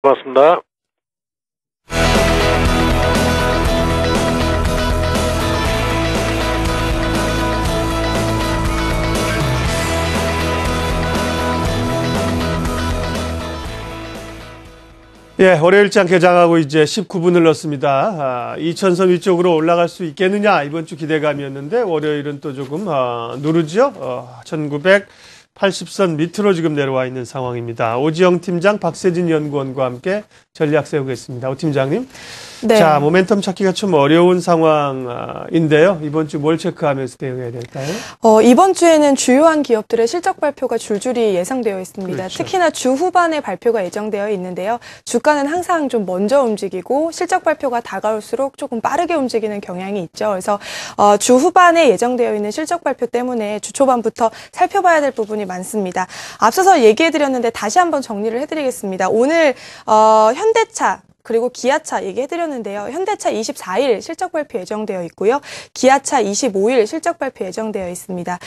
고맙습니다. 예, 월요일장 개장하고 이제 19분을 넣습니다. 이천선 위쪽으로 올라갈 수 있겠느냐, 이번 주 기대감이었는데, 월요일은 또 조금, 누르죠? 1980선 밑으로 지금 내려와 있는 상황입니다. 오지영 팀장, 박세진 연구원과 함께 전략 세우겠습니다. 오 팀장님. 네. 자, 모멘텀 찾기가 좀 어려운 상황인데요. 이번 주 뭘 체크하면서 대응해야 될까요? 이번 주에는 주요한 기업들의 실적 발표가 줄줄이 예상되어 있습니다. 그렇죠. 특히나 주 후반에 발표가 예정되어 있는데요. 주가는 항상 좀 먼저 움직이고 실적 발표가 다가올수록 조금 빠르게 움직이는 경향이 있죠. 그래서 주 후반에 예정되어 있는 실적 발표 때문에 주 초반부터 살펴봐야 될 부분이 많습니다. 앞서서 얘기해드렸는데 다시 한번 정리를 해드리겠습니다. 오늘 현대차 그리고 기아차 얘기해드렸는데요. 현대차 24일 실적 발표 예정되어 있고요. 기아차 25일 실적 발표 예정되어 있습니다.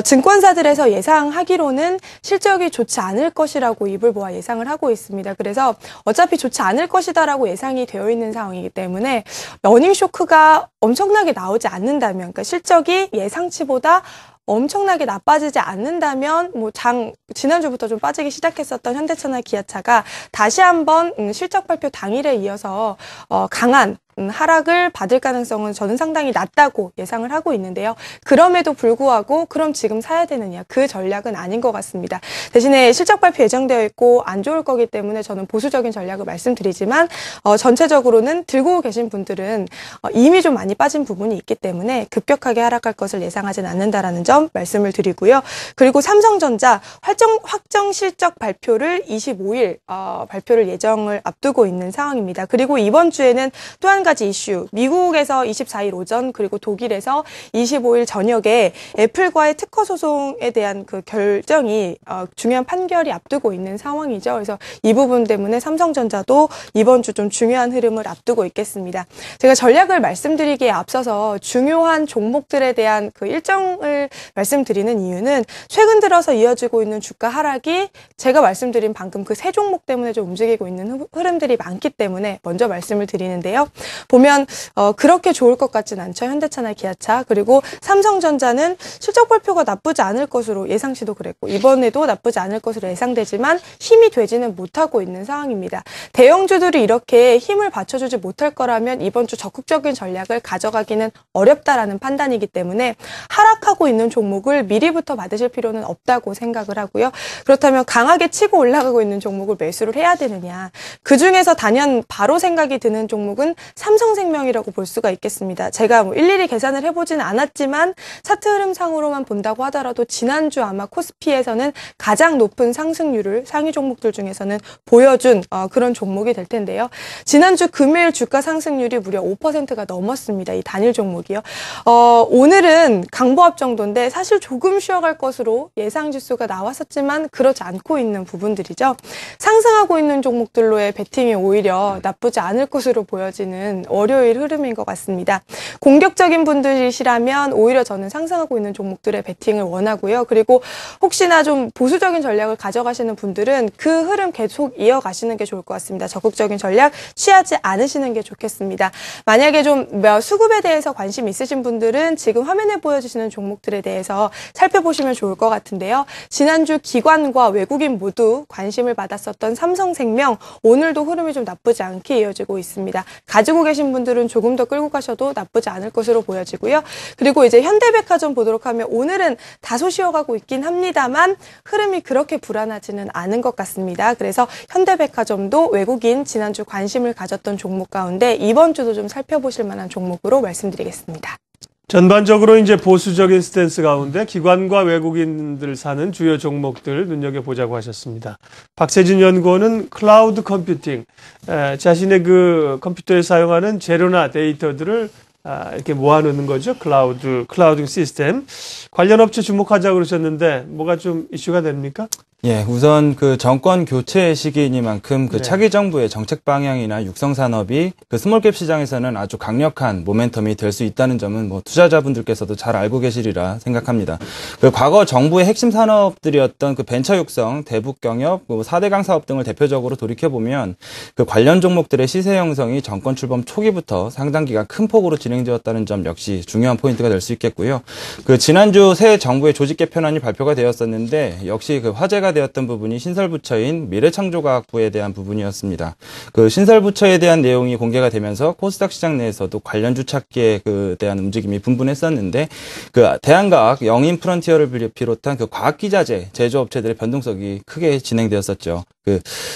증권사들에서 예상하기로는 실적이 좋지 않을 것이라고 입을 모아 예상을 하고 있습니다. 그래서 어차피 좋지 않을 것이다라고 예상이 되어 있는 상황이기 때문에 러닝 쇼크가 엄청나게 나오지 않는다면, 그러니까 실적이 예상치보다 엄청나게 나빠지지 않는다면 지난주부터 좀 빠지기 시작했었던 현대차나 기아차가 다시 한번 실적 발표 당일에 이어서 강한 하락을 받을 가능성은 저는 상당히 낮다고 예상을 하고 있는데요. 그럼에도 불구하고 그럼 지금 사야 되느냐, 그 전략은 아닌 것 같습니다. 대신에 실적 발표 예정되어 있고 안 좋을 거기 때문에 저는 보수적인 전략을 말씀드리지만 전체적으로는 들고 계신 분들은 이미 좀 많이 빠진 부분이 있기 때문에 급격하게 하락할 것을 예상하진 않는다라는 점 말씀을 드리고요. 그리고 삼성전자 확정 실적 발표를 25일 발표를 예정을 앞두고 있는 상황입니다. 그리고 이번 주에는 또 한 가지 이슈, 미국에서 24일 오전 그리고 독일에서 25일 저녁에 애플과의 특허 소송에 대한 그 결정이 중요한 판결이 앞두고 있는 상황이죠. 그래서 이 부분 때문에 삼성전자도 이번 주 좀 중요한 흐름을 앞두고 있겠습니다. 제가 전략을 말씀드리기에 앞서서 중요한 종목들에 대한 그 일정을 말씀드리는 이유는 최근 들어서 이어지고 있는 주가 하락이 제가 말씀드린 방금 그 세 종목 때문에 좀 움직이고 있는 흐름들이 많기 때문에 먼저 말씀을 드리는데요. 보면 그렇게 좋을 것 같진 않죠. 현대차나 기아차. 그리고 삼성전자는 실적 발표가 나쁘지 않을 것으로 예상치도 그랬고 이번에도 나쁘지 않을 것으로 예상되지만 힘이 되지는 못하고 있는 상황입니다. 대형주들이 이렇게 힘을 받쳐주지 못할 거라면 이번 주 적극적인 전략을 가져가기는 어렵다라는 판단이기 때문에 하락하고 있는 종목을 미리부터 받으실 필요는 없다고 생각을 하고요. 그렇다면 강하게 치고 올라가고 있는 종목을 매수를 해야 되느냐. 그중에서 단연 바로 생각이 드는 종목은 삼성생명이라고 볼 수가 있겠습니다. 제가 일일이 계산을 해보지는 않았지만 차트 흐름상으로만 본다고 하더라도 지난주 아마 코스피에서는 가장 높은 상승률을 상위 종목들 중에서는 보여준 그런 종목이 될 텐데요. 지난주 금요일 주가 상승률이 무려 5%가 넘었습니다. 이 단일 종목이요. 오늘은 강보합 정도인데 사실 조금 쉬어갈 것으로 예상 지수가 나왔었지만 그렇지 않고 있는 부분들이죠. 상승하고 있는 종목들로의 베팅이 오히려 나쁘지 않을 것으로 보여지는 월요일 흐름인 것 같습니다. 공격적인 분들이시라면 오히려 저는 상승하고 있는 종목들의 베팅을 원하고요. 그리고 혹시나 좀 보수적인 전략을 가져가시는 분들은 그 흐름 계속 이어가시는 게 좋을 것 같습니다. 적극적인 전략 취하지 않으시는 게 좋겠습니다. 만약에 좀 수급에 대해서 관심 있으신 분들은 지금 화면에 보여주시는 종목들에 대해서 살펴보시면 좋을 것 같은데요. 지난주 기관과 외국인 모두 관심을 받았었던 삼성생명, 오늘도 흐름이 좀 나쁘지 않게 이어지고 있습니다. 가지고 계신 분들은 조금 더 끌고 가셔도 나쁘지 않을 것으로 보여지고요. 그리고 이제 현대백화점 보도록 하면 오늘은 다소 쉬어가고 있긴 합니다만 흐름이 그렇게 불안하지는 않은 것 같습니다. 그래서 현대백화점도 외국인 지난주 관심을 가졌던 종목 가운데 이번 주도 좀 살펴보실 만한 종목으로 말씀드리겠습니다. 전반적으로 이제 보수적인 스탠스 가운데 기관과 외국인들 사는 주요 종목들 눈여겨보자고 하셨습니다. 박세진 연구원은 클라우드 컴퓨팅, 자신의 그 컴퓨터에 사용하는 재료나 데이터들을 이렇게 모아놓는 거죠. 클라우딩 시스템. 관련 업체 주목하자고 그러셨는데 뭐가 좀 이슈가 됩니까? 예, 우선 그 정권 교체 시기이니만큼 그 네. 차기 정부의 정책 방향이나 육성 산업이 그 스몰캡 시장에서는 아주 강력한 모멘텀이 될 수 있다는 점은 뭐 투자자분들께서도 잘 알고 계시리라 생각합니다. 그 과거 정부의 핵심 산업들이었던 그 벤처 육성, 대북 경협, 뭐 4대강 사업 등을 대표적으로 돌이켜 보면 그 관련 종목들의 시세 형성이 정권 출범 초기부터 상당 기간 큰 폭으로 진행되었다는 점 역시 중요한 포인트가 될 수 있겠고요. 그 지난주 새 정부의 조직 개편안이 발표가 되었었는데 역시 그 화제가 되었던 부분이 신설부처인 미래창조과학부에 대한 부분이었습니다. 그 신설부처에 대한 내용이 공개가 되면서 코스닥 시장 내에서도 관련 주착기에 그 대한 움직임이 분분했었는데 그 대한과학, 영인프런티어를 비롯한 그 과학기자재 제조업체들의 변동성이 크게 진행되었었죠.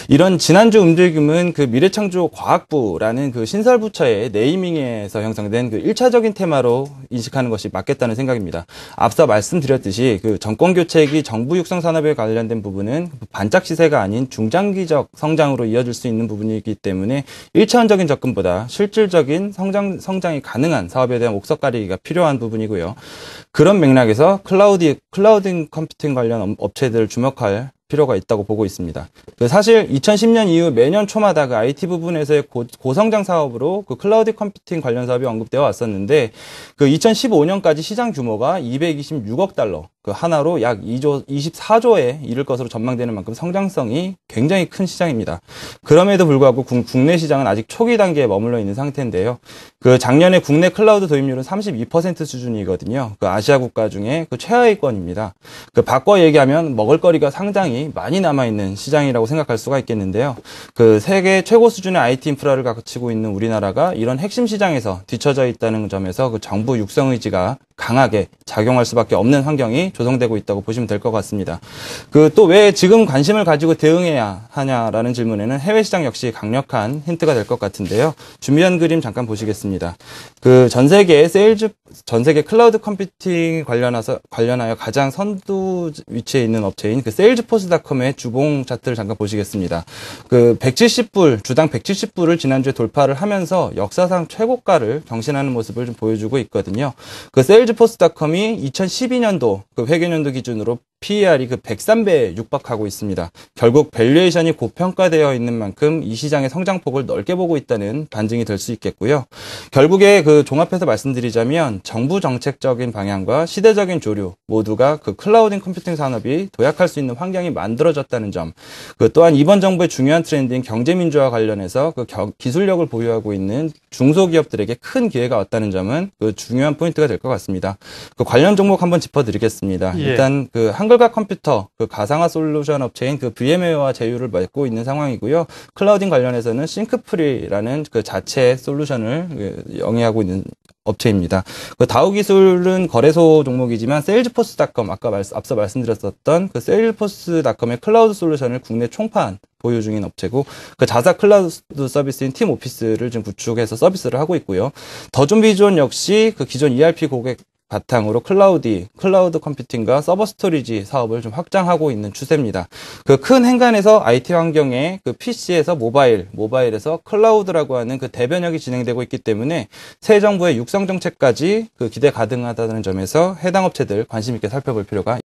이런 지난주 움직임은 그 미래창조과학부라는 그 신설부처의 네이밍에서 형성된 그 1차적인 테마로 인식하는 것이 맞겠다는 생각입니다. 앞서 말씀드렸듯이 그 정권교체기 정부 육성 산업에 관련된 부분은 반짝 시세가 아닌 중장기적 성장으로 이어질 수 있는 부분이기 때문에 1차원적인 접근보다 실질적인 성장이 가능한 사업에 대한 옥석 가리기가 필요한 부분이고요. 그런 맥락에서 클라우드 컴퓨팅 관련 업체들을 주목할 필요가 있다고 보고 있습니다. 사실 2010년 이후 매년 초마다 그 IT 부분에서의 고성장 사업으로 그 클라우드 컴퓨팅 관련 사업이 언급되어 왔었는데 그 2015년까지 시장 규모가 226억 달러, 그 하나로 약 24조에 이를 것으로 전망되는 만큼 성장성이 굉장히 큰 시장입니다. 그럼에도 불구하고 국내 시장은 아직 초기 단계에 머물러 있는 상태인데요. 그 작년에 국내 클라우드 도입률은 32% 수준이거든요. 그 아시아 국가 중에 그 최하위권입니다. 그 바꿔 얘기하면 먹을거리가 상당히 많이 남아있는 시장이라고 생각할 수가 있겠는데요. 그 세계 최고 수준의 IT 인프라를 갖추고 있는 우리나라가 이런 핵심 시장에서 뒤처져 있다는 점에서 그 정부 육성 의지가 강하게 작용할 수밖에 없는 환경이 조성되고 있다고 보시면 될 것 같습니다. 그 또 왜 지금 관심을 가지고 대응해야 하냐라는 질문에는 해외 시장 역시 강력한 힌트가 될 것 같은데요. 준비한 그림 잠깐 보시겠습니다. 그 전 세계 클라우드 컴퓨팅 관련하여 가장 선두 위치에 있는 업체인 그 세일즈포스닷컴의 주봉 차트를 잠깐 보시겠습니다. 그 170불, 주당 170불을 지난주에 돌파를 하면서 역사상 최고가를 경신하는 모습을 좀 보여주고 있거든요. 그 세일즈포스닷컴이 2012년도 그 회계연도 기준으로 PER이 그 103배에 육박하고 있습니다. 결국 밸류에이션이 고평가되어 있는 만큼 이 시장의 성장폭을 넓게 보고 있다는 반증이 될 수 있겠고요. 결국에 그 종합해서 말씀드리자면 정부 정책적인 방향과 시대적인 조류 모두가 그 클라우드 컴퓨팅 산업이 도약할 수 있는 환경이 만들어졌다는 점, 그 또한 이번 정부의 중요한 트렌드인 경제민주화 관련해서 그 기술력을 보유하고 있는 중소기업들에게 큰 기회가 왔다는 점은 그 중요한 포인트가 될 것 같습니다. 그 관련 종목 한번 짚어드리겠습니다. 예. 일단 그 한글과 컴퓨터 그 가상화 솔루션 업체인 그 VM웨어와 제휴를 맺고 있는 상황이고요. 클라우딩 관련해서는 싱크프리라는 그 자체 솔루션을 영위하고 있는 업체입니다. 그 다우 기술은 거래소 종목이지만 세일즈포스닷컴 앞서 말씀드렸었던 그 세일즈포스닷컴의 클라우드 솔루션을 국내 총판 보유 중인 업체고 그 자사 클라우드 서비스인 팀오피스를 지금 구축해서 서비스를 하고 있고요. 더존비존 역시 그 기존 ERP 고객 바탕으로 클라우드 컴퓨팅과 서버 스토리지 사업을 좀 확장하고 있는 추세입니다. 그 큰 행간에서 IT 환경에 그 PC에서 모바일에서 클라우드라고 하는 그 대변혁이 진행되고 있기 때문에 새 정부의 육성 정책까지 그 기대 가능하다는 점에서 해당 업체들 관심 있게 살펴볼 필요가